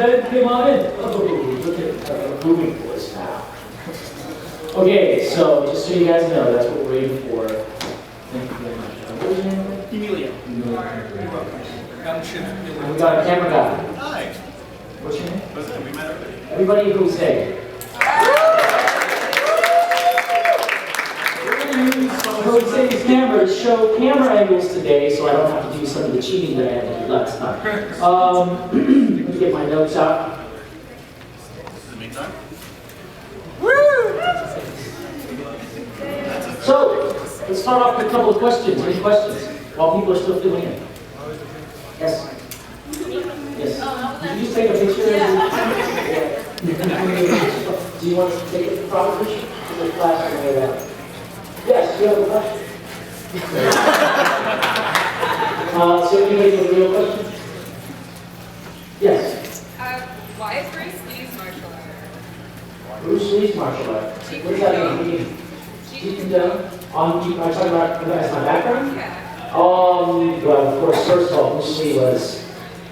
Ben, come on in. Oh, look at moving voice now. Okay, so just so you guys know, that's what we're waiting for. Thank you very much. What was your name? Emilio. We got a camera guy. Hi. What's your name? What's that? We met already. Everybody who's hey. We're going to use these cameras to show camera angles today, so I don't have to do some of the cheating that I had to do last time. Let me get my notes out. This is the meantime. So, let's start off with a couple of questions. Any questions? While people are still filling in. Yes? Yes. Did you just take a picture? Do you want to take a proper picture? Is it flashing way out? Yes, you have a question. So anybody have a real question? Yes. Why is Bruce Lee's martial art? Bruce Lee's martial art. What does that mean? Jeet Kune Do? Are you talking about as my background? Yeah. Well, of course, first of all, Bruce Lee was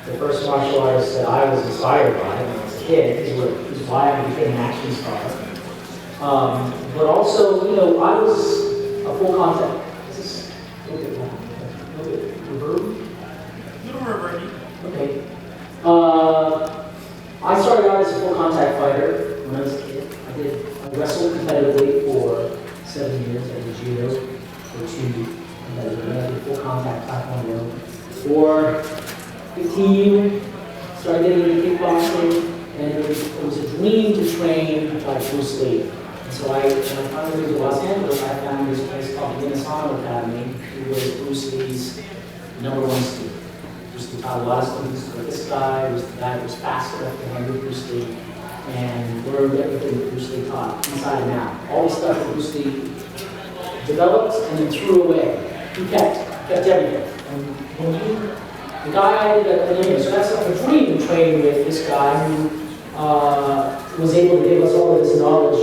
the first martial artist that I was inspired by when I was a kid. He's why I became an action star. But also, you know, I was a full contact. Is this a little bit reverb? Little reverb. Okay. I started out as a full contact fighter when I was a kid. I wrestled competitively for 7 years. I did judo for 2 years. I did full contact taekwondo. For 15, started getting into kickboxing, and it was a dream to train like Bruce Lee. And so when I finally moved to Los Angeles, I found this place called the Minnesota Academy, who was Bruce Lee's #1 student. Bruce Lee taught a lot of students, but this guy was the guy who was fast enough to handle Bruce Lee and learned everything that Bruce Lee taught, inside and out. All the stuff that Bruce Lee developed and then threw away. He kept everything. And when the guy I did so that's like a dream to train with this guy who was able to give us all of this knowledge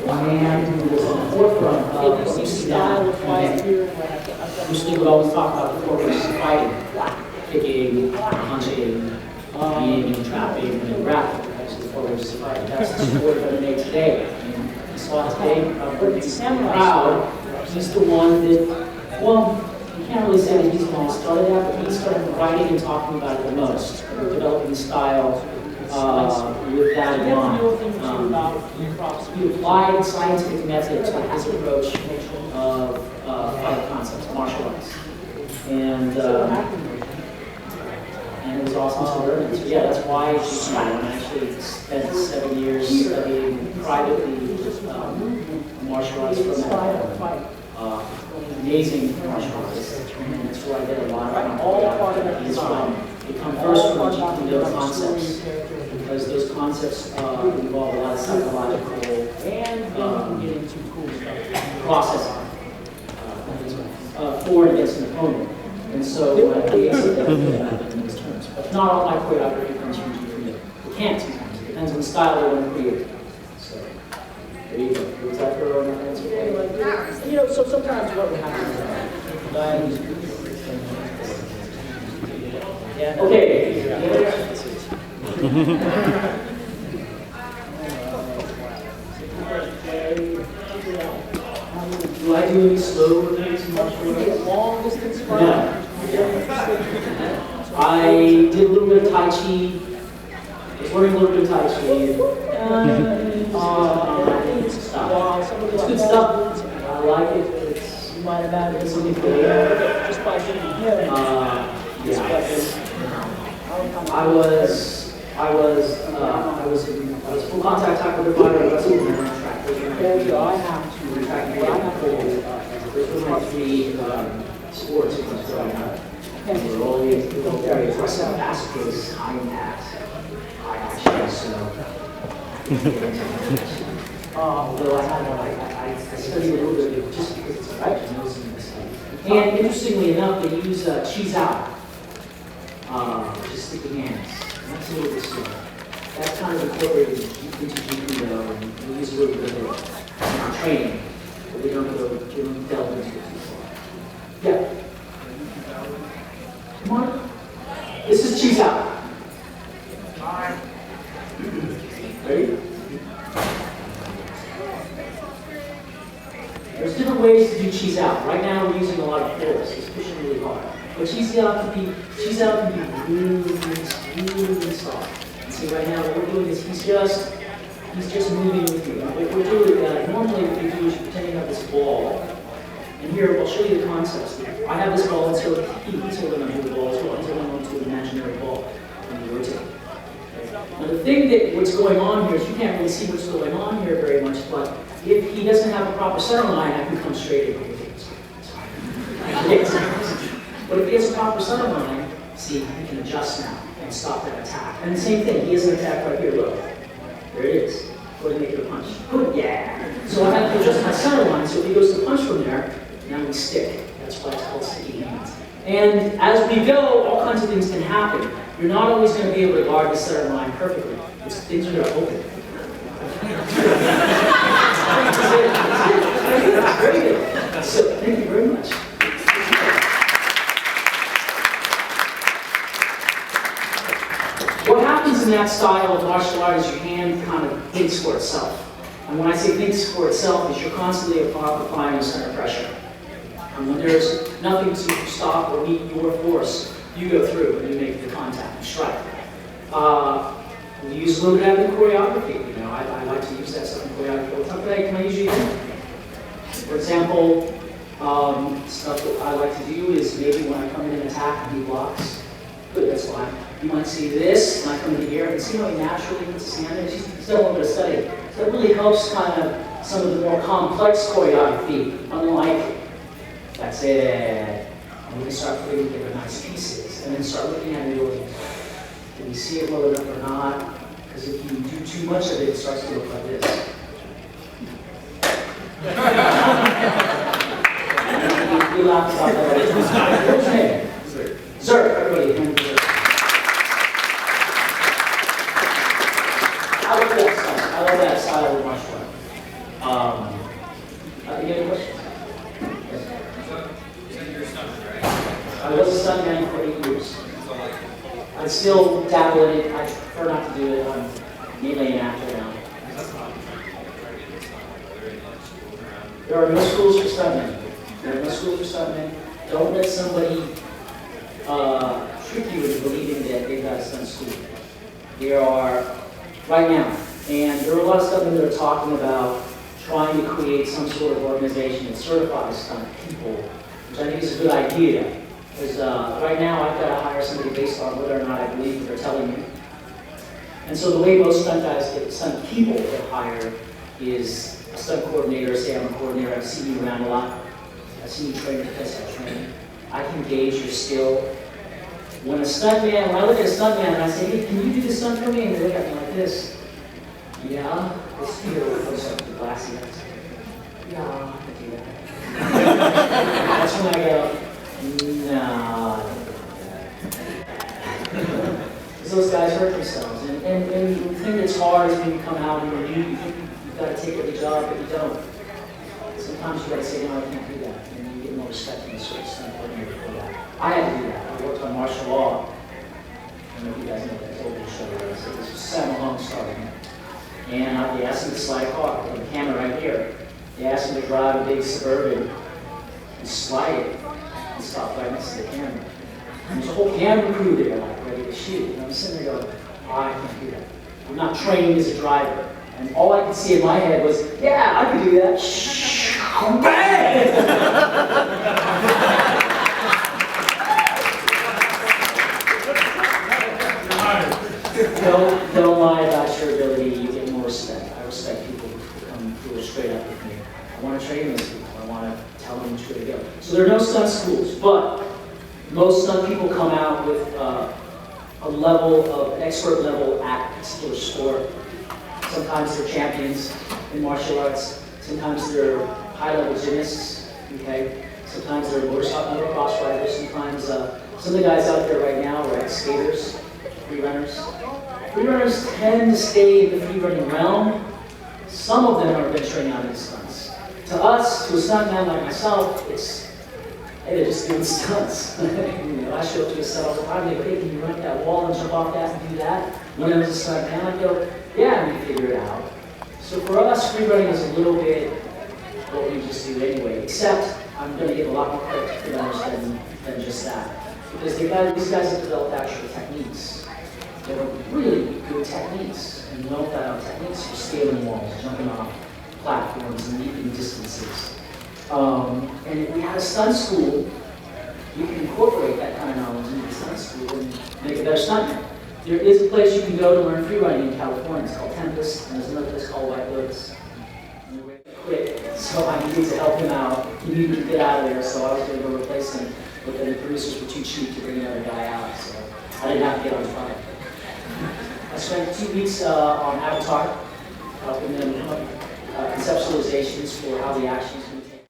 from a man who was on the forefront of what we see now. Bruce Lee would always talk about the forefront of fighting, kicking, punching, being, trapping, and grappling. That's the forefront of fighting. That's the sport that we make today. And we saw today, proud, he's the one that, well, you can't really say that he's the one who started that, but he started writing and talking about it the most, developing the style with that in mind. He applied scientific methods with his approach of fight concepts, martial arts. And it was awesome to learn. So yeah, that's why I actually spent 7 years studying privately martial arts from that. Amazing martial artists, and that's where I get a lot of they come first from Jeet Kune Do concepts, because those concepts involve a lot of psychological processing for and against an opponent. And so when I base it in those terms. But not all my choreography comes from Jeet Kune Do. It can't sometimes. It depends on the style they want to create. So there you go. Was that for an answer? You know, so sometimes what would happen is okay. Do I do any slow things? Long distance? No. I did a little bit of Tai Chi. I was learning a little bit of Tai Chi. It's good stuff. I like it. You might have had something for just by getting him. I was full contact taekwondo fighter. I wrestled in track. I have to. In fact, those were my 3 sports growing up. We're all very aggressive, fast-paced, high impact, high action. So, although I studied a little bit just because it's right. And interestingly enough, they use cheese out, just sticky hands. That's a little bit slow. That's kind of incorporated into Jeet Kune Do, and we use a little bit of it in training, but we don't delve into it too far. Yeah. Come on. This is cheese out. she's out. Right now we're using a lot of force. She's pushing really hard. But she's out to be really soft. And see, right now what we're doing is he's just moving with you. And what we're doing, normally what we do is you're pretending to have this ball. And here, I'll show you the concepts. I have this ball until he's holding onto the ball as well. He's holding onto an imaginary ball. And you rotate. Now the thing that what's going on here is you can't really see what's going on here very much, but if he doesn't have a proper center line, I can come straight in. But if he has a proper center line, see, he can adjust now and stop that attack. And the same thing, he has an attack right here, look. There it is. Go ahead and make it a punch. Good, yeah. So I have to adjust my center line, so if he goes to punch from there, now we stick. That's why it's called sticky hands. And as we go, all kinds of things can happen. You're not always going to be able to guard the center line perfectly. Things are going to open. Very good. So, thank you very much. What happens in that style of martial art is your hand kind of thinks for itself. And when I say thinks for itself, is you're constantly applying the center pressure. And when there's nothing to stop or meet your force, you go through and you make the contact and strike. We use a little bit of it in choreography. You know, I like to use that stuff in choreography. What type of can I usually do? For example, stuff that I like to do is maybe when I come in and attack and he blocks. Good, that's fine. You might see this, and I come in here, and see how he naturally puts his hand in? He's done a little bit of study. So it really helps kind of some of the more complex choreography, unlike, that's it. And we can start putting together nice pieces, and then start looking at it really. Can we see it well enough or not? Because if you do too much of it, it starts to look like this. We laughed about that. What's your name? Zerk. Everybody, hand Zerk. I love that style. I love that style of martial art. Any other questions? I was a stuntman for 8 years. I still dabble in it. I prefer not to do it. I'm mainly an actor now. There are no schools for stuntmen. There are no schools for stuntmen. Don't let somebody trick you into believing that they've got a stunt school. There are, right now, and there are a lot of stuntmen that are talking about trying to create some sort of organization that certifies stunt people, which I think is a good idea. Because right now I've got to hire somebody based on whether or not I believe what they're telling me. And so the way most stunt guys get, stunt people get hired is a stunt coordinator. Say I'm a coordinator, I've seen you around a lot. I've seen you train because I train. I can gauge your skill. When I look at a stuntman and I say, hey, can you do this stunt for me? And they look at me like this. Yeah, let's do it close up to the glassy eyes. Yeah, I can do that. That's when I go, no. Because those guys hurt themselves. And the thing that's hard is when you come out and you've got to take every job, but you don't. Sometimes you got to say, no, I can't do that. And you get more respect from the sort of stunt coordinator for that. I had to do that. I worked on martial law. I don't know if you guys know that. I told you to show you. So this was Sam Malone starting. And they asked him to slide a car. They had the camera right here. They asked him to drive a big Suburban and slide it and stop right next to the camera. And there's a whole camera crew there, like, ready to shoot. And I'm sitting there going, oh, I can't do that. I'm not trained as a driver. And all I could see in my head was, yeah, I could do that. Shh, bang! Don't lie about your ability. You get more respect. I respect people who are straight up with me. I want to train those people. I want to tell them which way to go. So there are no stunt schools, but most stunt people come out with a level of expert level at a particular sport. Sometimes they're champions in martial arts. Sometimes they're high-level gymnasts. Okay. Sometimes they're motocross riders. Sometimes some of the guys out there right now are ex-skaters, free runners. Free runners tend to stay in the free running realm. Some of them are venturing out into stunts. To us, to a stuntman like myself, hey, they're just doing stunts. I show up to a set all the time. They go, hey, can you run up that wall and jump off that and do that? When I was a stuntman, I go, yeah, and we figure it out. So for us, free running is a little bit what we just do anyway, except I'm going to give a lot more credit to them than just that. Because these guys have developed actual techniques. They're really good techniques. And you know what that techniques for scaling walls, jumping off platforms, and leaping distances. And if we had a stunt school, you can incorporate that kind of knowledge into the stunt school and make a better stuntman. There is a place you can go to learn freeriding in California. It's called Tempest, and there's another place called White Lotus. And we quit, so I needed to help him out. He needed to get out of there, so I was going to go replace him. But then the producers were too cheap to bring another guy out, so I didn't have to get on the product. I spent 2 weeks on Avatar, helping them conceptualizations for how the action